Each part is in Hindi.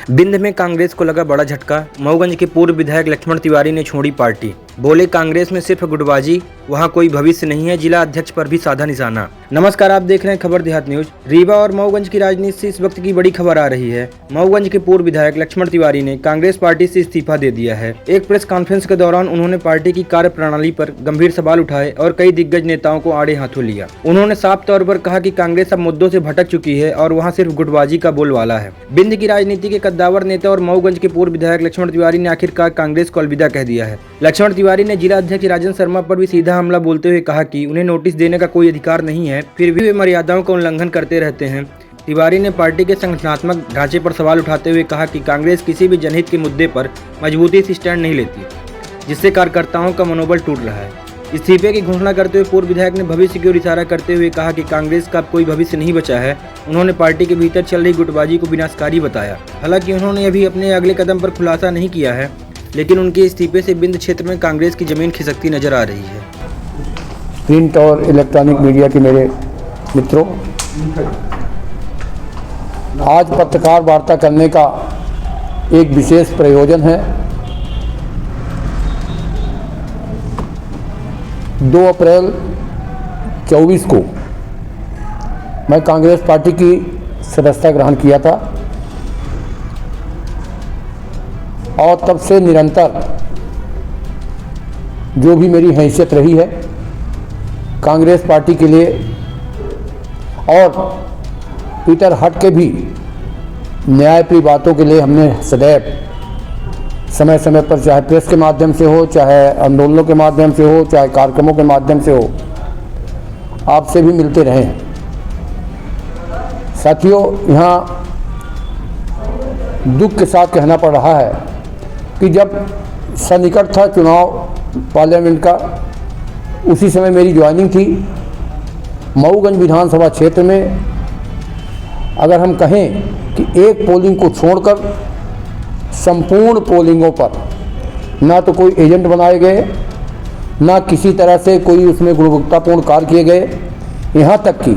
बिंद में कांग्रेस को लगा बड़ा झटका। मऊगंज के पूर्व विधायक लक्ष्मण तिवारी ने छोड़ी पार्टी। बोले कांग्रेस में सिर्फ गुटबाजी, वहां कोई भविष्य नहीं है। जिला अध्यक्ष पर भी साधा निशाना। नमस्कार, आप देख रहे हैं खबर देहात न्यूज। रीवा और मऊगंज की राजनीति से इस वक्त की बड़ी खबर आ रही है। मऊगंज के पूर्व विधायक लक्ष्मण तिवारी ने कांग्रेस पार्टी से इस्तीफा दे दिया है। एक प्रेस कॉन्फ्रेंस के दौरान उन्होंने पार्टी की कार्यप्रणाली पर गंभीर सवाल उठाए और कई दिग्गज नेताओं को आड़े हाथों लिया। उन्होंने साफ तौर पर कहा कि कांग्रेस अब मुद्दों से भटक चुकी है और वहां सिर्फ गुटबाजी का बोलबाला है। बिंद की राजनीति के कद्दावर नेता और मऊगंज के पूर्व विधायक लक्ष्मण तिवारी ने आखिरकार कांग्रेस को अलविदा कह दिया है। लक्ष्मण तिवारी ने जिला अध्यक्ष राजन शर्मा पर भी सीधा हमला बोलते हुए कहा कि उन्हें नोटिस देने का कोई अधिकार नहीं है, फिर भी वे मर्यादाओं का उल्लंघन करते रहते हैं। तिवारी ने पार्टी के संगठनात्मक ढांचे पर सवाल उठाते हुए कहा कि कांग्रेस किसी भी जनहित के मुद्दे पर मजबूती से स्टैंड नहीं लेती, जिससे कार्यकर्ताओं का मनोबल टूट रहा है। इस्तीफे की घोषणा करते हुए पूर्व विधायक ने भविष्य की ओर इशारा करते हुए कहा कि कांग्रेस का कोई भविष्य नहीं बचा है। उन्होंने पार्टी के भीतर चल रही गुटबाजी को विनाशकारी बताया। हालांकि उन्होंने अभी अपने अगले कदम पर खुलासा नहीं किया है, लेकिन उनके इस्तीफे से बिंद क्षेत्र में कांग्रेस की जमीन खिसकती नजर आ रही है। प्रिंट और इलेक्ट्रॉनिक मीडिया के मेरे मित्रों, आज पत्रकार वार्ता करने का एक विशेष प्रयोजन है। 2 अप्रैल 24 को मैं कांग्रेस पार्टी की सदस्यता ग्रहण किया था और तब से निरंतर जो भी मेरी हैसियत रही है कांग्रेस पार्टी के लिए और इतर हट के भी न्यायप्रिय बातों के लिए हमने सदैव समय समय पर, चाहे प्रेस के माध्यम से हो, चाहे आंदोलनों के माध्यम से हो, चाहे कार्यक्रमों के माध्यम से हो, आपसे भी मिलते रहे हैं। साथियों, यहाँ दुख के साथ कहना पड़ रहा है कि जब सन्निकट था चुनाव पार्लियामेंट का, उसी समय मेरी ज्वाइनिंग थी। मऊगंज विधानसभा क्षेत्र में अगर हम कहें कि एक पोलिंग को छोड़कर संपूर्ण पोलिंगों पर ना तो कोई एजेंट बनाए गए, ना किसी तरह से कोई उसमें गुणवत्तापूर्ण कार्य किए गए। यहाँ तक कि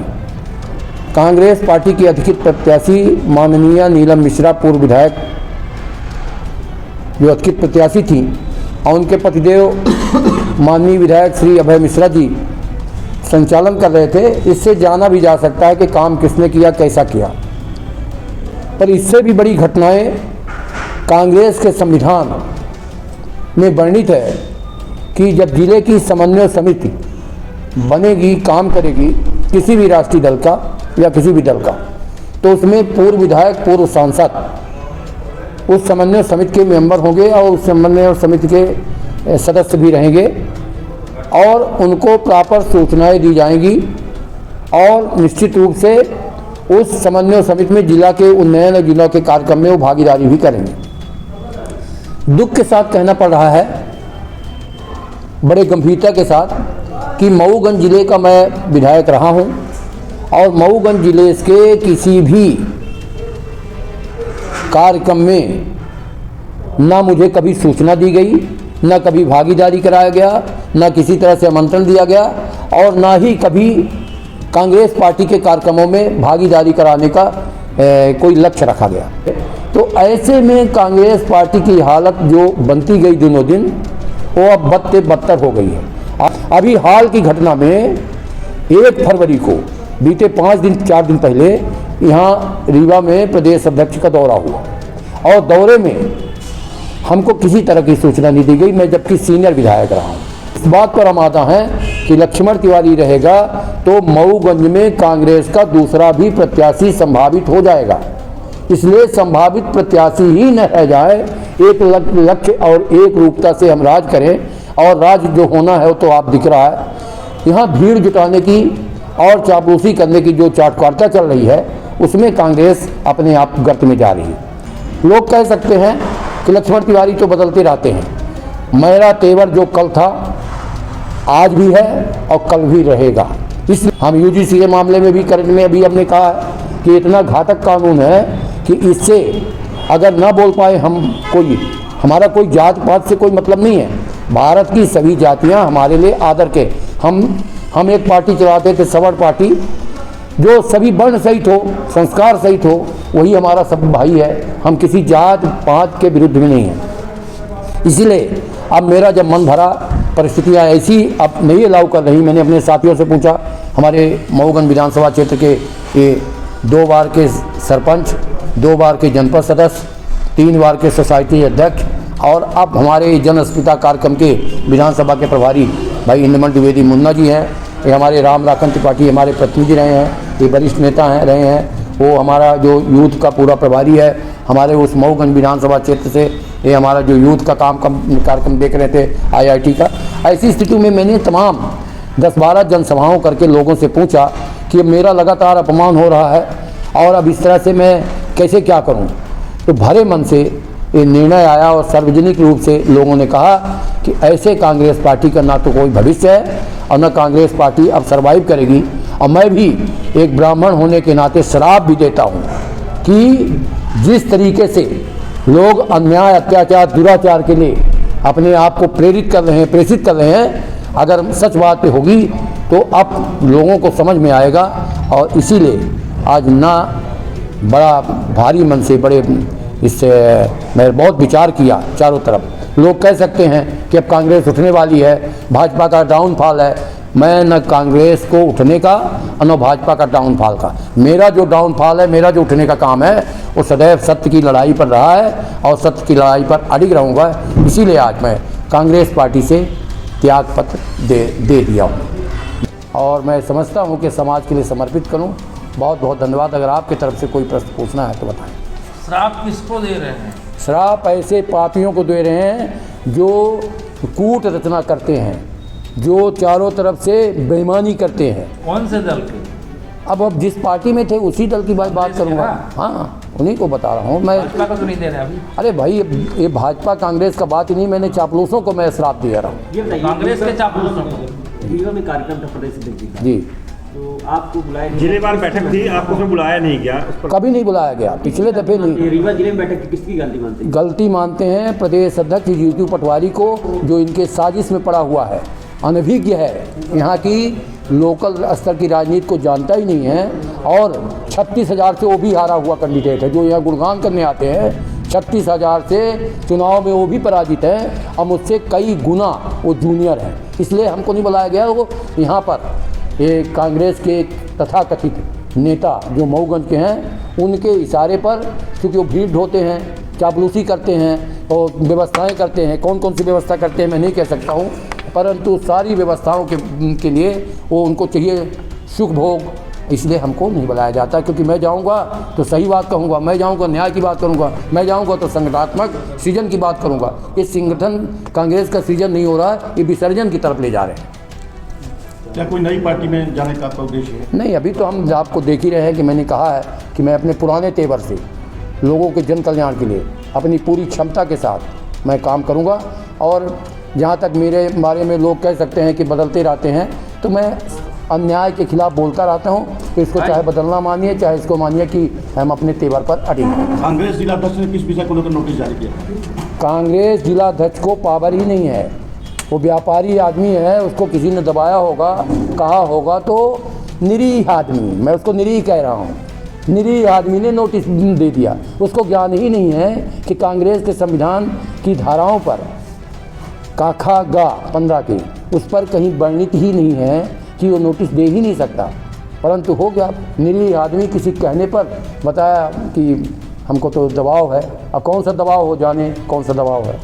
कांग्रेस पार्टी की अधिकृत प्रत्याशी माननीय नीलम मिश्रा, पूर्व विधायक जो अधिकृत प्रत्याशी थी, और उनके पतिदेव माननीय विधायक श्री अभय मिश्रा जी संचालन कर रहे थे। इससे जाना भी जा सकता है कि काम किसने किया, कैसा किया। पर इससे भी बड़ी घटनाएं कांग्रेस के संविधान में वर्णित है कि जब जिले की समन्वय समिति बनेगी, काम करेगी किसी भी राष्ट्रीय दल का या किसी भी दल का, तो उसमें पूर्व विधायक, पूर्व सांसद उस समन्वय समिति के मेंबर होंगे और उस समन्वय समिति के सदस्य भी रहेंगे और उनको प्रॉपर सूचनाएं दी जाएंगी और निश्चित रूप से उस समन्वय समिति में जिला के उन्नयन और जिला के कार्यक्रम में वो भागीदारी भी करेंगे। दुख के साथ कहना पड़ रहा है, बड़े गंभीरता के साथ, कि मऊगंज जिले का मैं विधायक रहा हूं और मऊगंज जिले के किसी भी कार्यक्रम में ना मुझे कभी सूचना दी गई, ना कभी भागीदारी कराया गया, ना किसी तरह से आमंत्रण दिया गया और ना ही कभी कांग्रेस पार्टी के कार्यक्रमों में भागीदारी कराने का कोई लक्ष्य रखा गया। तो ऐसे में कांग्रेस पार्टी की हालत जो बनती गई दिनों दिन, वो अब बदते बदतर हो गई है। अभी हाल की घटना में 1 फरवरी को, बीते 4 दिन पहले यहाँ रीवा में प्रदेश अध्यक्ष का दौरा हुआ और दौरे में हमको किसी तरह की सूचना नहीं दी गई, मैं जबकि सीनियर विधायक रहा हूँ। इस बात पर हम आता है कि लक्ष्मण तिवारी रहेगा तो मऊगंज में कांग्रेस का दूसरा भी प्रत्याशी संभावित हो जाएगा। इसलिए संभावित प्रत्याशी ही न रह जाए, एक लक्ष्य और एक रूपता से हम राज करें और राज जो होना है वो तो आप दिख रहा है। यहाँ भीड़ जुटाने की और चापलूसी करने की जो चाटुकारिता चल रही है, उसमें कांग्रेस अपने आप गर्त में जा रही है। लोग कह सकते हैं कि लक्ष्मण तिवारी तो बदलते रहते हैं। मेरा तेवर जो कल था आज भी है और कल भी रहेगा। इसलिए हम यूजीसी के मामले में भी करंट में अभी हमने कहा कि इतना घातक कानून है कि इससे अगर ना बोल पाए हम, हमारा कोई जात पात से कोई मतलब नहीं है। भारत की सभी जातियां हमारे लिए आदर के, हम एक पार्टी चलाते थे, सवर्ण पार्टी, जो सभी वर्ण सहित हो, संस्कार सहित हो, वही हमारा सब भाई है। हम किसी जात पात के विरुद्ध में नहीं हैं। इसीलिए अब मेरा जब मन भरा, परिस्थितियाँ ऐसी अब नहीं अलाउ कर रही, मैंने अपने साथियों से पूछा, हमारे मऊगंज विधानसभा क्षेत्र के ये 2 बार के सरपंच, 2 बार के जनपद सदस्य, 3 बार के सोसाइटी अध्यक्ष और अब हमारे जन अस्मिता कार्यक्रम के विधानसभा के प्रभारी भाई इंद्रमण द्विवेदी मुन्ना जी हैं। ये हमारे राम राखन त्रिपाठी हमारे प्रतिनिधि रहे हैं, ये वरिष्ठ नेता हैं रहे हैं। वो हमारा जो यूथ का पूरा प्रभारी है हमारे उस मऊगंज विधानसभा क्षेत्र से, ये हमारा जो यूथ का कार्यक्रम देख रहे थे IIT का। ऐसी स्थिति में मैंने तमाम 10-12 जनसभाओं करके लोगों से पूछा कि मेरा लगातार अपमान हो रहा है और अब इस तरह से मैं कैसे क्या करूं। तो भरे मन से ये निर्णय आया और सार्वजनिक रूप से लोगों ने कहा कि ऐसे कांग्रेस पार्टी का ना तो कोई भविष्य है और न कांग्रेस पार्टी अब सर्वाइव करेगी। और मैं भी एक ब्राह्मण होने के नाते श्राप भी देता हूँ कि जिस तरीके से लोग अन्याय, अत्याचार, दुराचार के लिए अपने आप को प्रेषित कर रहे हैं, अगर सच बात पे होगी तो अब लोगों को समझ में आएगा। और इसीलिए आज ना बड़ा भारी मन से बड़े इससे मैं बहुत विचार किया। चारों तरफ लोग कह सकते हैं कि अब कांग्रेस उठने वाली है, भाजपा का डाउनफॉल है। मैं न कांग्रेस को उठने का और न भाजपा का डाउनफॉल का, मेरा जो डाउनफॉल है, मेरा जो उठने का काम है वो सदैव सत्य की लड़ाई पर रहा है और सत्य की लड़ाई पर अडिग रहूँगा। इसीलिए आज मैं कांग्रेस पार्टी से त्याग पत्र दे दिया हूँ और मैं समझता हूँ कि समाज के लिए समर्पित करूँ। बहुत बहुत धन्यवाद। अगर आपकी तरफ से कोई प्रश्न पूछना है तो बताएं। श्राप किसको दे रहे हैं? श्राप ऐसे पापियों को दे रहे हैं जो कूट रचना करते हैं, जो चारों तरफ से बेईमानी करते हैं। कौन से दल के? अब जिस पार्टी में थे उसी दल की बात करूंगा। हाँ, उन्हीं को बता रहा हूँ मैं। भाजपा को तो नहीं दे रहे अभी? अरे भाई, ये भाजपा कांग्रेस का बात ही नहीं, मैंने चापलूसों को मैं श्राप दे रहा हूँ। कांग्रेस के चापलूसों को में कार्यक्रम था प्रदेश जी, तो आपको बुलाया नहीं? जिलेवार बैठक थी, आपको उसमें बुलाया नहीं गया? कभी नहीं बुलाया गया, पिछले दफे नहीं। रीवा जिले में बैठक किसकी गलती मानते हैं? गलती मानते हैं प्रदेश अध्यक्ष जीतू पटवारी को, जो इनके साजिश में पड़ा हुआ है, अनभिज्ञ है, यहाँ की लोकल स्तर की राजनीति को जानता ही नहीं है और 36,000 से वो भी हारा हुआ कैंडिडेट है। जो यहाँ गुणगान करने आते हैं 36,000 से चुनाव में वो भी पराजित है और मुझसे कई गुना वो जूनियर हैं। इसलिए हमको नहीं बुलाया गया। वो यहाँ पर ये कांग्रेस के तथाकथित नेता जो मऊगंज के हैं, उनके इशारे पर, क्योंकि वो भीड़ ढोते हैं, चापलूसी करते हैं और व्यवस्थाएं करते हैं। कौन कौन सी व्यवस्था करते हैं मैं नहीं कह सकता हूँ, परंतु सारी व्यवस्थाओं के लिए वो उनको चाहिए सुख भोग। इसलिए हमको नहीं बुलाया जाता, क्योंकि मैं जाऊंगा तो सही बात कहूंगा, मैं जाऊंगा न्याय की बात करूंगा, मैं जाऊंगा तो संगठनात्मक सृजन की बात करूंगा। ये संगठन कांग्रेस का सृजन नहीं हो रहा है, ये विसर्जन की तरफ ले जा रहे हैं। क्या कोई नई पार्टी में जाने का आपका उद्देश्य है? नहीं, अभी तो हम आपको देख ही रहे हैं कि मैंने कहा है कि मैं अपने पुराने तेवर से लोगों के जन कल्याण के लिए अपनी पूरी क्षमता के साथ मैं काम करूँगा। और जहाँ तक मेरे बारे में लोग कह सकते हैं कि बदलते रहते हैं, तो मैं अन्याय के खिलाफ बोलता रहता हूँ। तो इसको चाहे बदलना मानिए, चाहे इसको मानिए कि हम अपने तेवर पर अड़े हैं। कांग्रेस जिलाध्यक्ष ने किस विषय को लेकर नोटिस जारी किया? कांग्रेस जिलाध्यक्ष को पावर ही नहीं है, वो व्यापारी आदमी है, उसको किसी ने दबाया होगा, कहा होगा, तो निरीह आदमी, मैं उसको निरीह कह रहा हूँ, निरीह आदमी ने नोटिस दे दिया। उसको ज्ञान ही नहीं है कि कांग्रेस के संविधान की धाराओं पर काखा गा 15 की, उस पर कहीं वर्णित ही नहीं है कि वो नोटिस दे ही नहीं सकता। परंतु हो गया, निरीह आदमी किसी कहने पर बताया कि हमको तो दबाव है। अब कौन सा दबाव हो, जाने कौन सा दबाव है।